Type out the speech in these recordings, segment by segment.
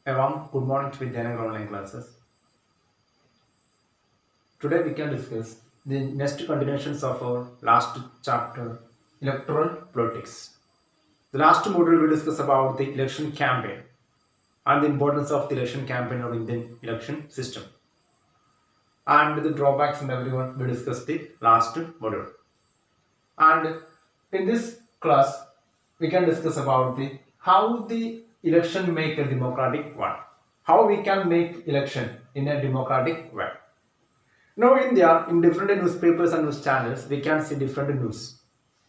A warm good morning to Vidyanan online classes. Today we can discuss the next continuations of our last chapter, electoral politics. The last module we discuss about the election campaign and the importance of the election campaign or Indian election system. And the drawbacks and everyone we discussed the last module. And in this class we can discuss about the how the election make a democratic one. How we can make election in a democratic way. Now, in India, in different newspapers and news channels, we can see different news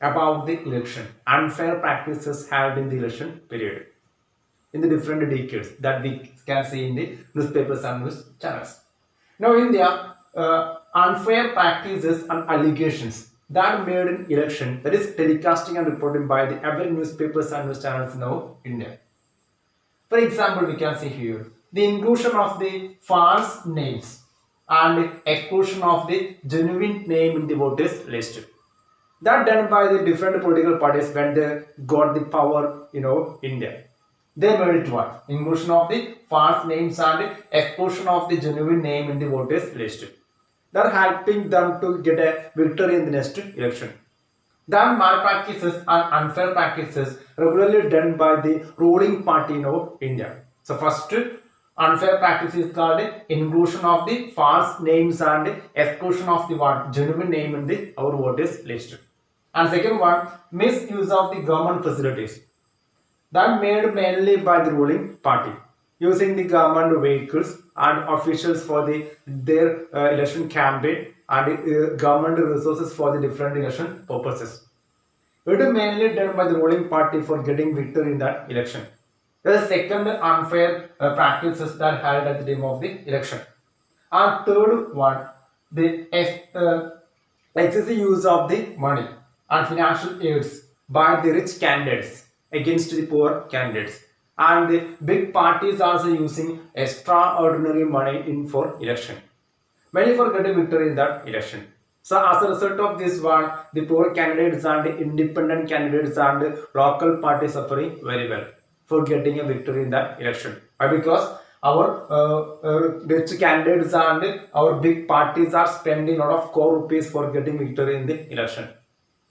about the election, unfair practices held in the election period, in the different decades that we can see in the newspapers and news channels. Now, India, unfair practices and allegations that made in election, that is telecasting and reporting by the every newspapers and news channels now India. For example, we can see here the inclusion of the false names and exclusion of the genuine name in the voters list. That done by the different political parties when they got the power, India. They made it what? Inclusion of the false names and exclusion of the genuine name in the voters list. That helping them to get a victory in the next election. Then malpractices and unfair practices regularly done by the ruling party in India. So first unfair practice is called inclusion of the false names and exclusion of the genuine name in the our voters list. And second one, misuse of the government facilities. That made mainly by the ruling party, using the government vehicles and officials for their election campaign and government resources for the different election purposes. It is mainly done by the ruling party for getting victory in that election. The second unfair practices that held at the time of the election. And third one, the excessive use of the money and financial aids by the rich candidates against the poor candidates. And the big parties also using extraordinary money in for election, mainly for getting victory in that election. So as a result of this one, the poor candidates and the independent candidates and local parties suffering very well for getting a victory in that election. Why? Because our rich candidates and our big parties are spending a lot of crore rupees for getting victory in the election.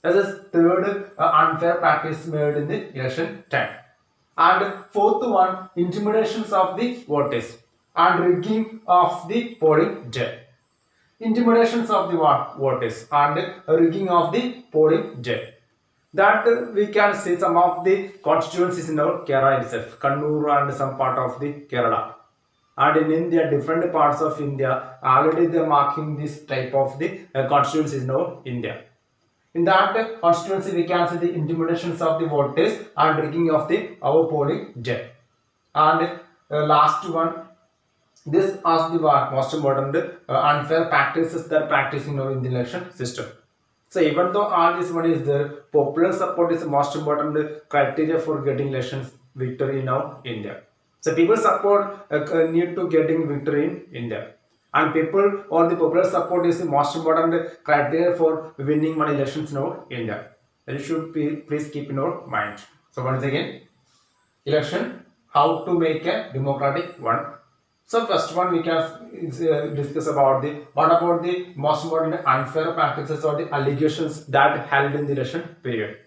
That is third unfair practice made in the election time. And fourth one, intimidations of the voters and rigging of the polling day. Intimidations of the voters and rigging of the polling day. That we can see some of the constituencies in our Kerala itself, Kannur and some part of the Kerala. And in India, different parts of India, already they are marking this type of the constituencies in our India. In that constituency, we can see the intimidations of the voters and rigging of the our polling day. And last one, this is the most important unfair practices that are practicing now in the election system. So even though all this one is there, popular support is the most important criteria for getting elections victory now in India. So people support need to getting victory in India. And people or the popular support is the most important criteria for winning one elections now in India. That should be please keep in your mind. So once again, election, how to make a democratic one. So first one we can discuss about what about the most important unfair practices or the allegations that held in the election period.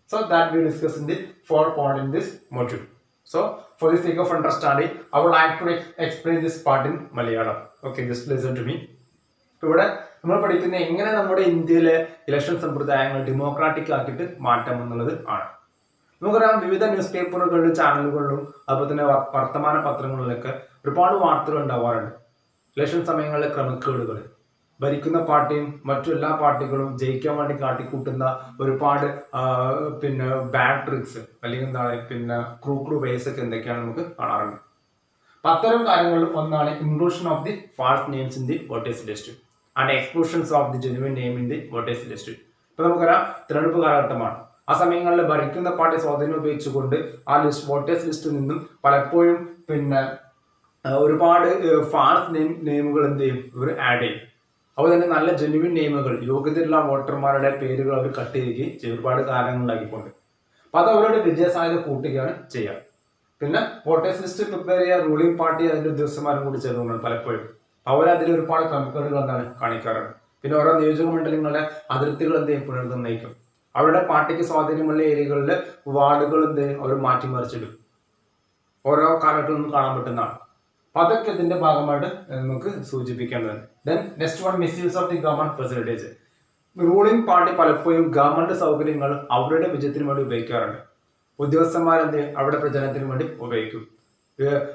So that we discuss in the 4th point in this module. So for the sake of understanding, I would like to explain this part in Malayalam. Okay, just listen to me. ഇവിടെ നമ്മൾ പഠിക്കുന്ന എങ്ങനെ നമ്മുടെ ഇന്ത്യയിലെ election സമ്പ്രദായങ്ങൾ democratic ആക്കിയിട്ട് മാറ്റാം എന്നുള്ളത് ആണ്. നമുക്കറിയാം വിവിധ ന്യൂസ് പേപ്പറുകളിലും ചാനലുകളിലും അതുപോലെ തന്നെ വർത്തമാന പത്രങ്ങളിലൊക്കെ ഒരുപാട് വാർത്തകൾ ഉണ്ടാവാറുണ്ട്. ഇലക്ഷൻ സമയങ്ങളിലെ ക്രമക്കേടുകൾ, ഭരിക്കുന്ന പാർട്ടിയും മറ്റു എല്ലാ പാർട്ടികളും ജയിക്കാൻ വേണ്ടി കാട്ടിക്കൂട്ടുന്ന ഒരുപാട് ബാഡ് ട്രിക്സ് അല്ലെങ്കിൽ എന്താണ് ക്രൂ വേസ് ഒക്കെ എന്തൊക്കെയാണ് നമുക്ക് കാണാറുണ്ട്. അപ്പം അത്തരം കാര്യങ്ങളിൽ ഒന്നാണ് inclusion of the false names in the voters list and exclusions of the genuine name in the voters list. ഇപ്പൊ നമുക്കറിയാം തിരഞ്ഞെടുപ്പ് കാലഘട്ടമാണ്. ആ സമയങ്ങളിൽ ഭരിക്കുന്ന പാർട്ടി സ്വാധീനം ഉപയോഗിച്ചുകൊണ്ട് ആ വോട്ടേഴ്സ് ലിസ്റ്റിൽ നിന്നും പലപ്പോഴും ഒരുപാട് ഫാൾസ് നെയിമുകൾ എന്ത് ചെയ്യും, ഇവർ ആഡ് ചെയ്യും. അതുപോലെ തന്നെ നല്ല ജെന്യുവിൻ നെയിമുകൾ, യോഗ്യതയുള്ള വോട്ടർമാരുടെ പേരുകൾ അവർ കട്ട് ചെയ്യുകയും ചെയ്യും ഒരുപാട് കാലങ്ങളിലാക്കിക്കൊണ്ട്. അപ്പൊ അത് അവരുടെ വിജയസാധ്യത കൂട്ടുകയാണ് ചെയ്യുക. പിന്നെ വോട്ടേഴ്സ് ലിസ്റ്റ് പ്രിപ്പയർ ചെയ്യുക റൂളിംഗ് പാർട്ടി അതിന്റെ ഉദ്യോഗസ്ഥന്മാരും കൂടി ചേർന്നുകൊണ്ടാണ് പലപ്പോഴും അവരതിൽ ഒരുപാട് ക്രമക്കേടുകൾ എന്താണ് കാണിക്കാറുണ്ട്. പിന്നെ ഓരോ നിയോജക മണ്ഡലങ്ങളുടെ അതിർത്തികൾ എന്ത് ചെയ്യും പുനർനിർണ്ണയിക്കും. അവരുടെ പാർട്ടിക്ക് സ്വാധീനമുള്ള ഏരിയകളിലെ വാർഡുകൾ എന്ത് ചെയ്യും അവർ മാറ്റിമറിച്ചിടും. ഓരോ കാലഘട്ടത്തിൽ കാണാൻ പറ്റുന്നതാണ്. അപ്പൊ അതൊക്കെ ഇതിന്റെ ഭാഗമായിട്ട് നമുക്ക് സൂചിപ്പിക്കേണ്ടതാണ്. Then next one, misuse of the government facilities. Ruling party പലപ്പോഴും ഗവൺമെന്റ് സൗകര്യങ്ങൾ അവരുടെ വിജയത്തിന് വേണ്ടി ഉപയോഗിക്കാറുണ്ട്. ഉദ്യോഗസ്ഥന്മാരെന്ത് അവരുടെ പ്രചരണത്തിന് വേണ്ടി ഉപയോഗിക്കും.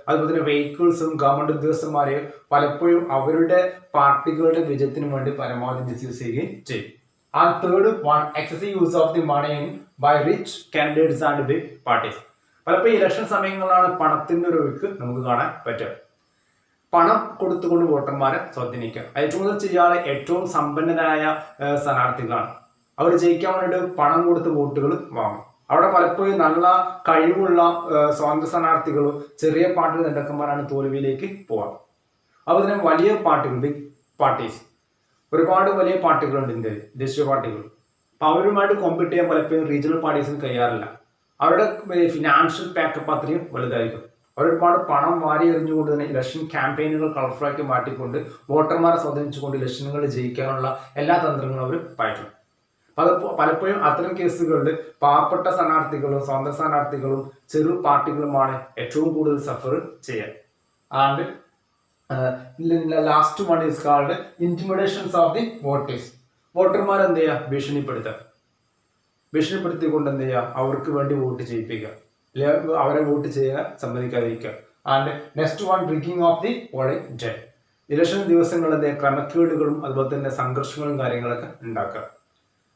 അതുപോലെ തന്നെ വെഹിക്കിൾസും ഗവൺമെന്റ് ഉദ്യോഗസ്ഥന്മാരെയും പലപ്പോഴും അവരുടെ പാർട്ടികളുടെ വിജയത്തിന് വേണ്ടി പരമാവധി മിസ്യൂസ് ചെയ്യുകയും ചെയ്യും. And third one, excessive use of the money by rich candidates and big parties. പലപ്പോഴും ഇലക്ഷൻ സമയങ്ങളിലാണ് പണത്തിന്റെ ഒരു ഒഴുക്ക് നമുക്ക് കാണാൻ പറ്റുക. പണം കൊടുത്തുകൊണ്ട് വോട്ടർമാരെ സ്വാധീനിക്കുക. ഏറ്റവും കൂടുതൽ ചെയ്യാതെ ഏറ്റവും സമ്പന്നരായ സ്ഥാനാർത്ഥികളാണ്. അവർ ജയിക്കാൻ വേണ്ടിയിട്ട് പണം കൊടുത്ത് വോട്ടുകൾ വാങ്ങും. അവിടെ പലപ്പോഴും നല്ല കഴിവുള്ള സ്വതന്ത്ര സ്ഥാനാർത്ഥികളും ചെറിയ പാർട്ടി നേതാക്കന്മാരാണ് തോൽവിയിലേക്ക് പോവാം. അതുപോലെ തന്നെ വലിയ പാർട്ടികൾ, ബിഗ് പാർട്ടീസ്, ഒരുപാട് വലിയ പാർട്ടികളുണ്ട് ഇന്ത്യയിൽ, ദേശീയ പാർട്ടികൾ. അപ്പൊ അവരുമായിട്ട് കോമ്പീറ്റ് ചെയ്യാൻ പലപ്പോഴും റീജിയണൽ പാർട്ടീസിന് കഴിയാറില്ല. അവരുടെ ഫിനാൻഷ്യൽ പാക്കപ്പ് അത്രയും വലുതായിരിക്കും. അവർ ഒരുപാട് പണം വാരി എറിഞ്ഞുകൊണ്ട് തന്നെ ഇലക്ഷൻ ക്യാമ്പയിനുകൾ കളർഫുള്ളാക്കി മാറ്റിക്കൊണ്ട് വോട്ടർമാരെ സ്വാധീനിച്ചുകൊണ്ട് ഇലക്ഷനുകളിൽ ജയിക്കാനുള്ള എല്ലാ തന്ത്രങ്ങളും അവർ പായിട്ടുണ്ട്. അത് പലപ്പോഴും അത്തരം കേസുകളിൽ പാവപ്പെട്ട സ്ഥാനാർത്ഥികളും സ്വന്തം സ്ഥാനാർത്ഥികളും ചെറു പാർട്ടികളുമാണ് ഏറ്റവും കൂടുതൽ സഫർ ചെയ്യാൻ. And last one is called intimidations of the voters. വോട്ടർമാർ എന്ത് ചെയ്യുക, ഭീഷണിപ്പെടുത്തിക്കൊണ്ട് എന്ത് ചെയ്യുക, അവർക്ക് വേണ്ടി വോട്ട് ചെയ്യിപ്പിക്കുക, അവരെ വോട്ട് ചെയ്യാൻ സമ്മതിക്കാതിരിക്കുക. And next one, rigging of the polling day. Election ദിവസങ്ങളിലെ ക്രമക്കേടുകളും അതുപോലെ തന്നെ സംഘർഷങ്ങളും കാര്യങ്ങളൊക്കെ ഉണ്ടാക്കുക.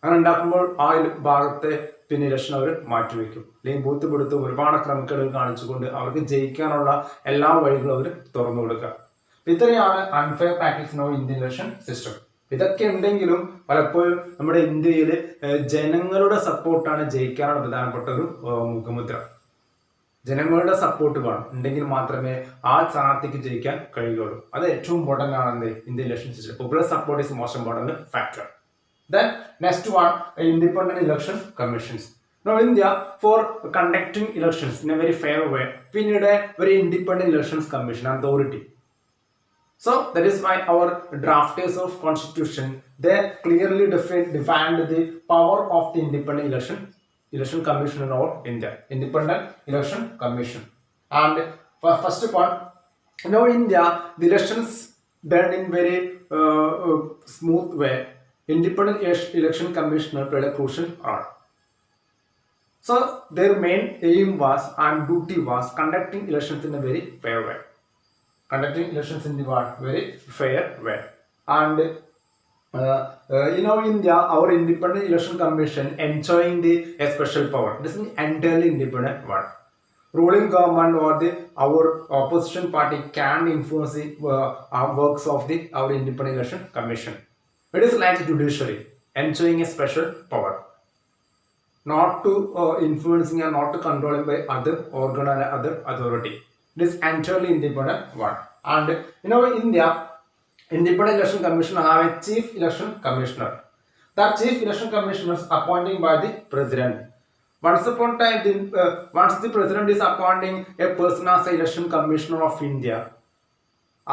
അങ്ങനെ ഉണ്ടാക്കുമ്പോൾ ആ ഭാഗത്തെ പിന്നെ ഇലക്ഷൻ അവർ മാറ്റിവെക്കും, അല്ലെങ്കിൽ ബൂത്ത് പിടുത്ത് ഒരുപാട് ക്രമക്കേടുകൾ കാണിച്ചുകൊണ്ട് അവർക്ക് ജയിക്കാനുള്ള എല്ലാ വഴികളും അവർ തുറന്നു കൊടുക്കുക. ഇത്രയാണ് unfair practice no Indian election system. ഇതൊക്കെ ഉണ്ടെങ്കിലും പലപ്പോഴും നമ്മുടെ ഇന്ത്യയിൽ ജനങ്ങളുടെ സപ്പോർട്ടാണ് ജയിക്കാനുള്ള പ്രധാനപ്പെട്ട ഒരു മുഖമുദ്ര. ജനങ്ങളുടെ സപ്പോർട്ട് വേണം, ഉണ്ടെങ്കിൽ മാത്രമേ ആ സ്ഥാനാർത്ഥിക്ക് ജയിക്കാൻ കഴിയുകയുള്ളൂ. അത് ഏറ്റവും ഇമ്പോർട്ടൻ്റ് ആണ് Indian election system. Popular support is most important factor. Then next one, independent election commissions. Now India, for conducting elections in a very fair way, we need a very independent elections commission authority. So that is why our drafters of constitution, they clearly defined the power of the independent election commission in our India, independent election commission. And first of all, now India, the elections done in very smooth way. Independent election commissioner played a crucial role. So their main aim was and duty was conducting elections in a very fair way. Conducting elections in the very fair way. And India, our independent election commission enjoying a special power. This is an entirely independent one. Ruling government or our opposition party can influence the works of our independent election commission. It is like judiciary, enjoying a special power, not to influencing and not to controlling by other organ or other authority. It is entirely independent one. And India, independent election commission have a chief election commissioner. That chief election commissioner is appointed by the president. Once upon a time, once the president is appointing a person as an election commissioner of India,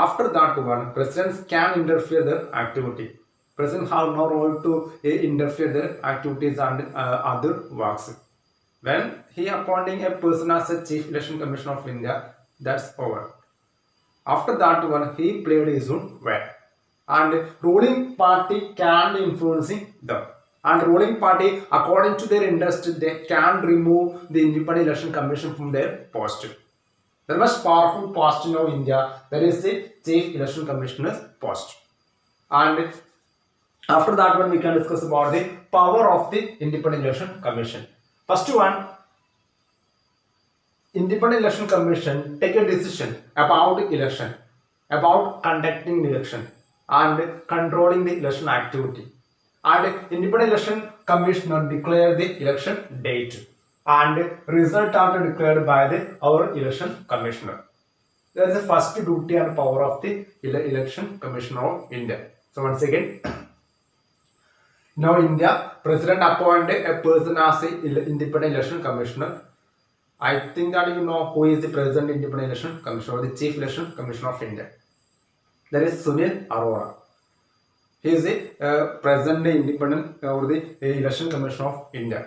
after that one, presidents can interfere their activity. President have no role to interfere their activities and other works. When he appointing a person as a chief election commissioner of India, that's over. After that one, he played his own way. And ruling party can influencing them. And ruling party, according to their interest, they can remove the independent election commission from their post. The most powerful post in India, that is the chief election commissioner's post. And after that one, we can discuss about the power of the independent election commission. First one, independent election commission take a decision about election, about conducting election and controlling the election activity. And independent election commissioner declare the election date and result are declared by our election commissioner. That is the first duty and power of the election commissioner of India. So once again, now India, president appointed a person as a independent election commissioner. I think that you know who is the President Independent Election Commission or the Chief Election Commission of India. That is Sunil Arora. He is the President Independent or the Election Commission of India.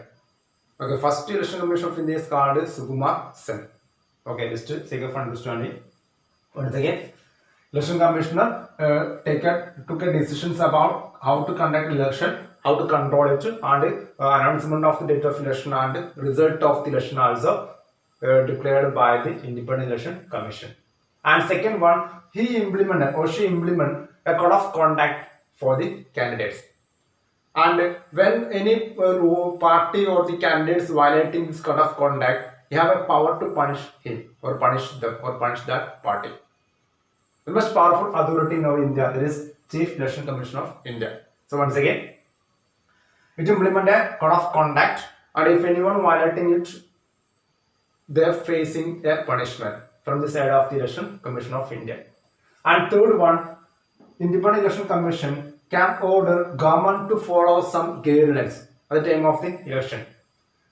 Okay, first Election Commission of India is called Sukumar Sen. Okay, just to sake of understanding. Once again, Election Commissioner took a decisions about how to conduct election, how to control it, and announcement of the date of election and result of the election also declared by the Independent Election Commission. And second one, he implemented or she implemented a code of conduct for the candidates. And when any party or the candidates violating this code of conduct, you have a power to punish him or punish them or punish that party. The most powerful authority in our India, there is Chief Election Commission of India. So once again, it implement a code of conduct, and if anyone violating it, they are facing a punishment from the side of the Election Commission of India. And third one, Independent Election Commission can order government to follow some guidelines at the time of the election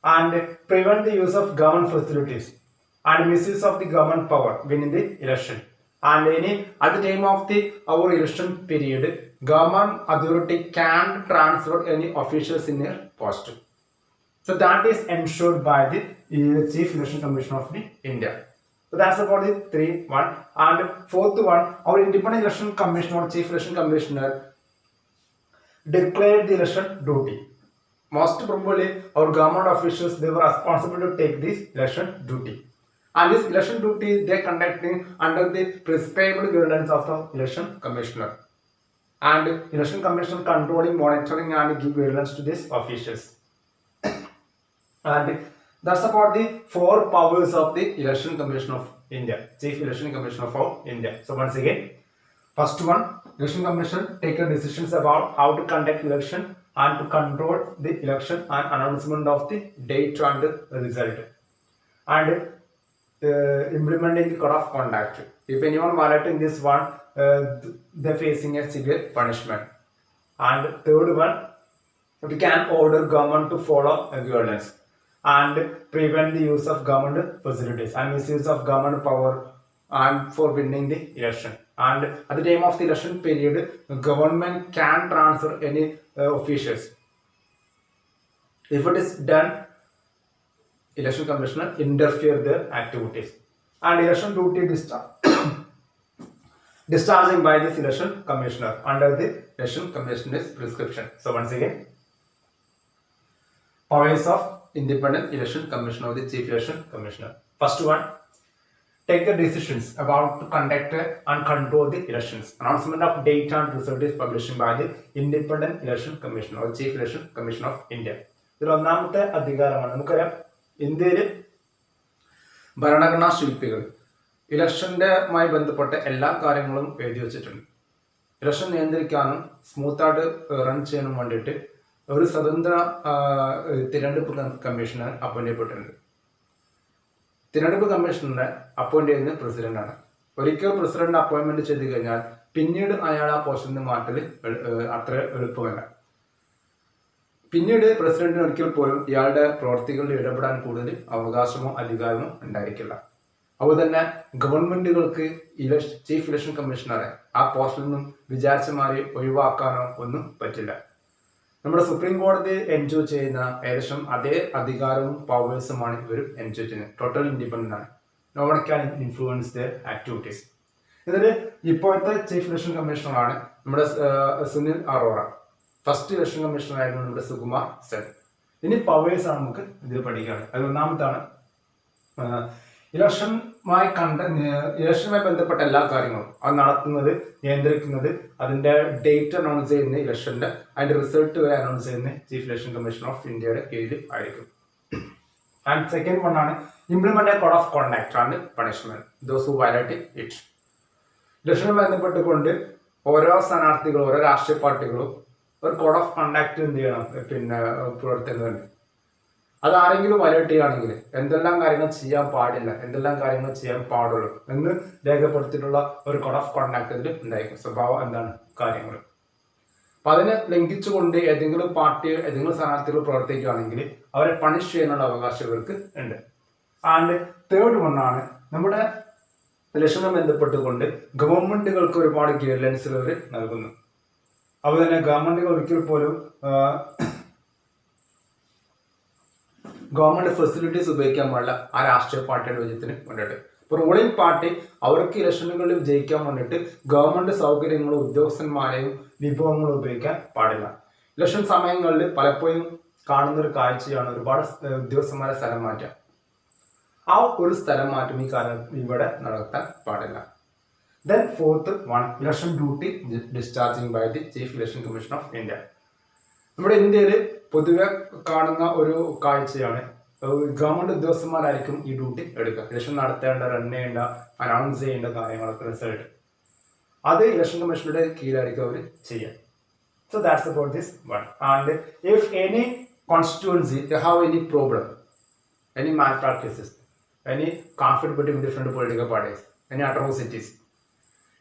and prevent the use of government facilities and misuse of the government power within the election. And at the time of our election period, government authority can transfer any officials in their post. So that is ensured by the Chief Election Commission of India. So that's about the 3-1. And fourth one, our Independent Election Commissioner or Chief Election Commissioner declared the election duty. Most probably, our government officials, they were responsible to take this election duty. And this election duty they conducting under the prescribed guidelines of the Election Commissioner. And Election Commissioner controlling, monitoring and give guidelines to these officials. And that's about the 4 powers of the Election Commission of India, Chief Election Commission of India. So once again, first one, Election Commission take decisions about how to conduct election and to control the election and announcement of the date and the result. And implementing the code of conduct. If anyone violating this one, they're facing a severe punishment. And third one, we can order government to follow guidelines and prevent the use of government facilities and misuse of government power and for winning the election. And at the time of the election period, the government can transfer any officials. If it is done, Election Commissioner interfere their activities. And election duty discharging by this Election Commissioner under the Election Commissioner's prescription. So once again, powers of Independent Election Commission or the Chief Election Commissioner. First one, take the decisions about to conduct and control the elections. Announcement of date and result is published by the Independent Election Commission or Chief Election Commission of India. ഇതിൽ ഒന്നാമത്തെ അധികാരമാണ്. നമുക്കറിയാം ഇന്ത്യയിൽ ഭരണഘടനാ ശില്പികൾ ഇലക്ഷൻ്റെമായി ബന്ധപ്പെട്ട എല്ലാ കാര്യങ്ങളും എഴുതി വെച്ചിട്ടുണ്ട്. ഇലക്ഷൻ നിയന്ത്രിക്കാനും സ്മൂത്തായിട്ട് റൺ ചെയ്യാനും വേണ്ടിയിട്ട് ഒരു സ്വതന്ത്ര തിരഞ്ഞെടുപ്പ് കമ്മീഷനെ അപ്പോയിന്റ് ചെയ്യപ്പെട്ടിട്ടുണ്ട്. തിരഞ്ഞെടുപ്പ് കമ്മീഷണറെ അപ്പോയിന്റ് ചെയ്യുന്ന പ്രസിഡന്റാണ്. ഒരിക്കൽ പ്രസിഡന്റ് അപ്പോയിന്റ്മെന്റ് ചെയ്ത് കഴിഞ്ഞാൽ പിന്നീട് അയാൾ ആ പോസ്റ്റിൽ നിന്ന് മാറ്റൽ അത്ര എളുപ്പമല്ല. പിന്നീട് പ്രസിഡന്റിന് ഒരിക്കൽ പോലും ഇയാളുടെ പ്രവർത്തികളിൽ ഇടപെടാൻ കൂടുതൽ അവകാശമോ അധികാരമോ ഉണ്ടായിരിക്കില്ല. അതുപോലെ തന്നെ ഗവൺമെന്റുകൾക്ക് ചീഫ് ഇലക്ഷൻ കമ്മീഷണറെ ആ പോസ്റ്റിൽ നിന്നും വിചാരിച്ച മാതിരി ഒഴിവാക്കാനോ ഒന്നും പറ്റില്ല. നമ്മുടെ സുപ്രീം കോടതി എൻജോയ് ചെയ്യുന്ന ഏകദേശം അതേ അധികാരവും പവേഴ്സുമാണ് ഇവർ എൻജോയ് ചെയ്യുന്നത്. ടോട്ടൽ ഇൻഡിപെൻഡന്റ് ആണ്. No one can influence their activities. ഇതിൽ ഇപ്പോഴത്തെ ചീഫ് ഇലക്ഷൻ കമ്മീഷണറാണ് നമ്മുടെ Sunil Arora. First election commissioner ആയിരുന്നു നമ്മുടെ സുകുമാർ സെൻ. ഇനി പവേഴ്സ് ആണ് നമുക്ക് ഇതിൽ പഠിക്കുകയാണ്. അതിൽ ഒന്നാമത്താണ് ഇലക്ഷനുമായി ബന്ധപ്പെട്ട എല്ലാ കാര്യങ്ങളും അത് നടത്തുന്നത്, നിയന്ത്രിക്കുന്നത്, അതിന്റെ ഡേറ്റ് അനൗൺസ് ചെയ്യുന്ന ഇലക്ഷന്റെ അതിന്റെ റിസൾട്ട് വരെ അനൗൺസ് ചെയ്യുന്ന ചീഫ് ഇലക്ഷൻ കമ്മീഷൻ ഓഫ് ഇന്ത്യയുടെ കീഴിൽ ആയിരിക്കും. ആൻഡ് സെക്കൻഡ് വൺ ആണ് implement code of conduct and punishment those who violate it. ഇലക്ഷനുമായി ബന്ധപ്പെട്ടുകൊണ്ട് ഓരോ സ്ഥാനാർത്ഥികളും ഓരോ രാഷ്ട്രീയ പാർട്ടികളും ഒരു കോഡ് ഓഫ് കണ്ടാക്ട് എന്ത് ചെയ്യണം പുലർത്തുന്നുണ്ട്. അതാരെങ്കിലും വയലേറ്റ് ചെയ്യുകയാണെങ്കിൽ എന്തെല്ലാം കാര്യങ്ങൾ ചെയ്യാൻ പാടില്ല, എന്തെല്ലാം കാര്യങ്ങൾ ചെയ്യാൻ പാടുള്ളൂ എന്ന് രേഖപ്പെടുത്തിയിട്ടുള്ള ഒരു കോഡ് ഓഫ് കോണ്ടാക്ട് ഇതിൽ ഉണ്ടായിരിക്കും. സ്വഭാവം എന്താണ് കാര്യങ്ങൾ. അപ്പൊ അതിനെ ലംഘിച്ചുകൊണ്ട് ഏതെങ്കിലും പാർട്ടി ഏതെങ്കിലും സ്ഥാനാർത്ഥികൾ പ്രവർത്തിക്കുകയാണെങ്കിൽ അവരെ പണിഷ് ചെയ്യാനുള്ള അവകാശം ഇവർക്ക് ഉണ്ട്. ആൻഡ് തേർഡ് വൺ ആണ് നമ്മുടെ ഇലക്ഷനുമായി ബന്ധപ്പെട്ടുകൊണ്ട് ഗവൺമെന്റുകൾക്ക് ഒരുപാട് ഗൈഡ് ലൈൻസുകൾ അവർ നൽകുന്നു. അതുപോലെ തന്നെ ഗവൺമെന്റുകൾ ഒരിക്കൽ പോലും ഗവൺമെന്റ് ഫെസിലിറ്റീസ് ഉപയോഗിക്കാൻ പാടില്ല ആ രാഷ്ട്രീയ പാർട്ടിയുടെ വിജയത്തിന് വേണ്ടിയിട്ട്. ഇപ്പോൾ റൂളിംഗ് പാർട്ടി അവർക്ക് ഇലക്ഷനുകളിൽ വിജയിക്കാൻ വേണ്ടിയിട്ട് ഗവൺമെന്റ് സൗകര്യങ്ങളും ഉദ്യോഗസ്ഥന്മാരെയും വിഭവങ്ങളും ഉപയോഗിക്കാൻ പാടില്ല. ഇലക്ഷൻ സമയങ്ങളിൽ പലപ്പോഴും കാണുന്ന ഒരു കാഴ്ചയാണ് ഒരുപാട് ഉദ്യോഗസ്ഥന്മാരെ സ്ഥലം മാറ്റാം. ആ ഒരു സ്ഥലം മാറ്റം ഈ കാലം ഇവിടെ നടത്താൻ പാടില്ല. Then fourth one, election duty discharging by the chief election commission of India. നമ്മുടെ ഇന്ത്യയിൽ പൊതുവെ കാണുന്ന ഒരു കാഴ്ചയാണ് ഗവൺമെന്റ് ഉദ്യോഗസ്ഥന്മാരായിരിക്കും ഈ ഡ്യൂട്ടി എടുക്കുക. ഇലക്ഷൻ നടത്തേണ്ട, റൺ ചെയ്യേണ്ട, അനൗൺസ് ചെയ്യേണ്ട കാര്യങ്ങളൊക്കെ റിസൾട്ട് അത് ഇലക്ഷൻ കമ്മീഷനുടെ കീഴിലായിരിക്കും അവർ ചെയ്യുക. So that's about this one. And if any constituency they have any problem, any malpractices, any conflict between different political parties, any atrocities,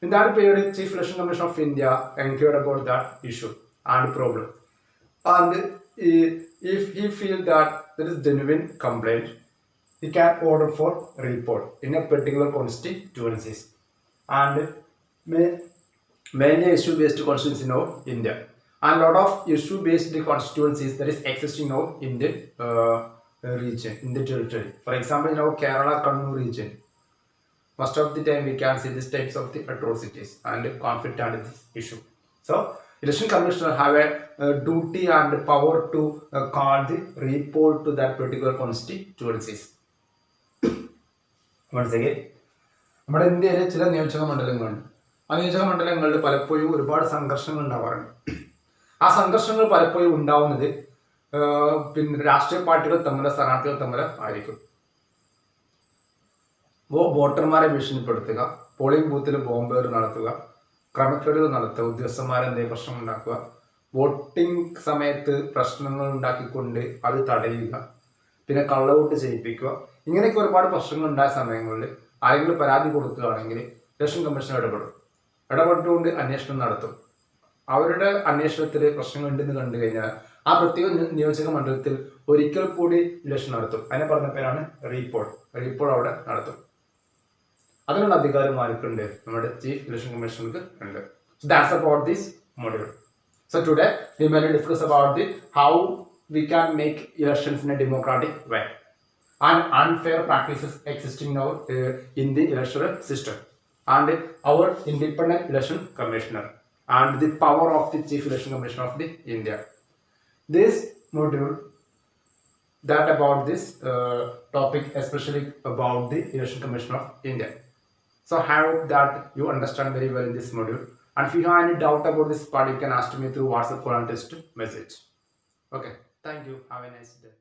in that period, Chief Election Commission of India inquired about that issue and problem. And if he feels that there is genuine complaint, he can order for report in a particular constituencies. And mainly issue-based constituency now India. And a lot of issue-based constituencies that is existing now in the region, in the territory. For example, in our Kerala Kannur region, most of the time we can see these types of the atrocities and conflict and this issue. So, election commissioner have a duty and power to call the report to that particular constituencies. Once again, നമ്മുടെ ഇന്ത്യയിലെ ചില നിയോജക മണ്ഡലങ്ങളുണ്ട്. ആ നിയോജക മണ്ഡലങ്ങളിൽ പലപ്പോഴും ഒരുപാട് സംഘർഷങ്ങൾ ഉണ്ടാവാറുണ്ട്. ആ സംഘർഷങ്ങൾ പലപ്പോഴും ഉണ്ടാവുന്നത് പിന്നെ രാഷ്ട്രീയ പാർട്ടികൾ തമ്മിലോ സ്ഥാനാർത്ഥികൾ തമ്മിലോ ആയിരിക്കും. വോട്ടർമാരെ ഭീഷണിപ്പെടുത്തുക, പോളിംഗ് ബൂത്തിൽ ബോംബേർ നടത്തുക, ക്രമക്കേടുകൾ നടത്തുക, ഉദ്യോഗസ്ഥന്മാരെ എന്തെങ്കിലും പ്രശ്നം ഉണ്ടാക്കുക, വോട്ടിംഗ് സമയത്ത് പ്രശ്നങ്ങൾ ഉണ്ടാക്കിക്കൊണ്ട് അത് തടയുക, പിന്നെ കള്ളവോട്ട് ചെയ്യിപ്പിക്കുക, ഇങ്ങനെയൊക്കെ ഒരുപാട് പ്രശ്നങ്ങൾ ഉണ്ടായ സമയങ്ങളിൽ ആരെങ്കിലും പരാതി കൊടുക്കുകയാണെങ്കിൽ ഇലക്ഷൻ കമ്മീഷൻ ഇടപെട്ടുകൊണ്ട് അന്വേഷണം നടത്തും. അവരുടെ അന്വേഷണത്തിൽ പ്രശ്നങ്ങൾ ഉണ്ടെന്ന് കണ്ടു കഴിഞ്ഞാൽ ആ പ്രത്യേക നിയോജക മണ്ഡലത്തിൽ ഒരിക്കൽ കൂടി ഇലക്ഷൻ നടത്തും. അതിനെ പറഞ്ഞ പേരാണ് റീപോൾ അവിടെ നടത്തും. അതിനുള്ള അധികാരം ആർക്കുണ്ട്? നമ്മുടെ ചീഫ് ഇലക്ഷൻ കമ്മീഷണർക്ക് ഉണ്ട്. So that's about this module. So today we will discuss about the how we can make elections in a democratic way and unfair practices existing now in the electoral system and our independent election commissioner and the power of the Chief Election Commission of the India. This module that about this topic, especially about the Election Commission of India. So I hope that you understand very well in this module. And if you have any doubt about this part, you can ask me through WhatsApp call and text message. Okay, thank you. Have a nice day.